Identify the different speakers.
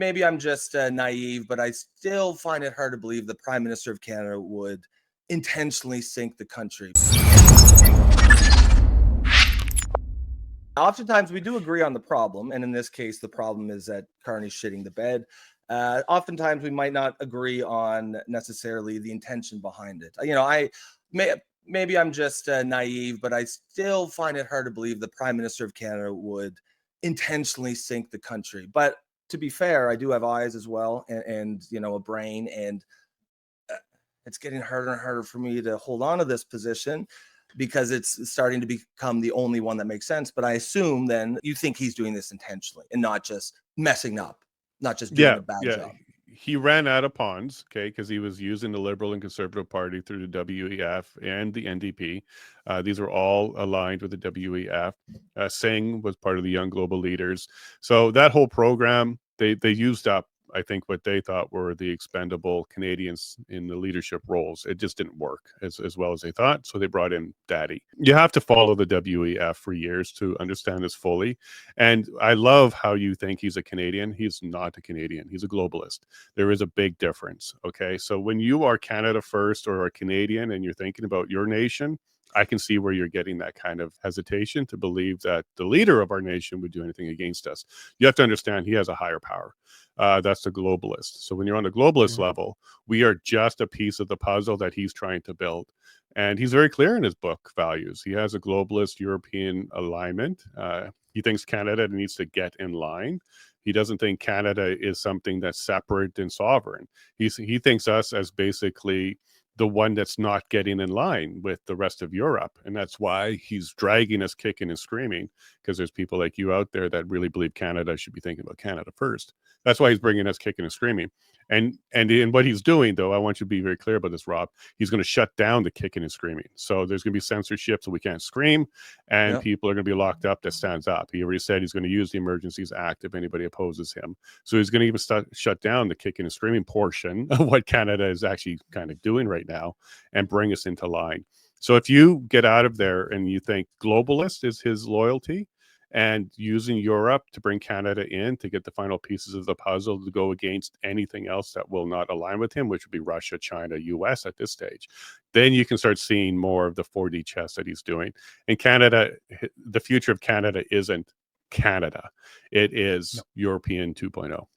Speaker 1: maybe I'm just naive, but I still find it hard to believe the Prime Minister of Canada would intentionally sink the country. Oftentimes we do agree on the problem, and in this case, the problem is that Carney's shitting the bed. Oftentimes we might not agree on necessarily the intention behind it. Maybe I'm just naive, but I still find it hard to believe the Prime Minister of Canada would intentionally sink the country. But to be fair, I do have eyes as well, and a brain, and it's getting harder and harder for me to hold on to this position because it's starting to become the only one that makes sense. But I assume then you think he's doing this intentionally and not just messing up, not just doing a bad job.
Speaker 2: He ran out of pawns, okay, because he was using the Liberal and Conservative Party through the WEF and the NDP. These were all aligned with the WEF. Singh was part of the Young Global Leaders. So that whole program, they used up, I think, what they thought were the expendable Canadians in the leadership roles. It just didn't work as well as they thought, so they brought in Daddy. You have to follow the WEF for years to understand this fully. And I love how you think he's a Canadian. He's not a Canadian. He's a globalist. There is a big difference, okay? So when you are Canada first or a Canadian and you're thinking about your nation, I can see where you're getting that kind of hesitation to believe that the leader of our nation would do anything against us. You have to understand he has a higher power. That's the globalist. So when you're on the globalist level, we are just a piece of the puzzle that he's trying to build. And he's very clear in his book values. He has a globalist European alignment. He thinks Canada needs to get in line. He doesn't think Canada is something that's separate and sovereign. He thinks us as basically the one that's not getting in line with the rest of Europe. And that's why he's dragging us kicking and screaming, because there's people like you out there that really believe Canada should be thinking about Canada first. That's why he's bringing us kicking and screaming. And in what he's doing, though, I want you to be very clear about this, Rob. He's going to shut down the kicking and screaming. So there's going to be censorship, so we can't scream, and people are going to be locked up that stands up. He already said he's going to use the Emergencies Act if anybody opposes him. So he's going to even shut down the kicking and screaming portion of what Canada is actually kind of doing right now and bring us into line. So if you get out of there and you think globalist is his loyalty, and using Europe to bring Canada in to get the final pieces of the puzzle to go against anything else that will not align with him, which would be Russia, China, US at this stage, then you can start seeing more of the 4D chess that he's doing. And Canada, the future of Canada isn't Canada. It is European 2.0.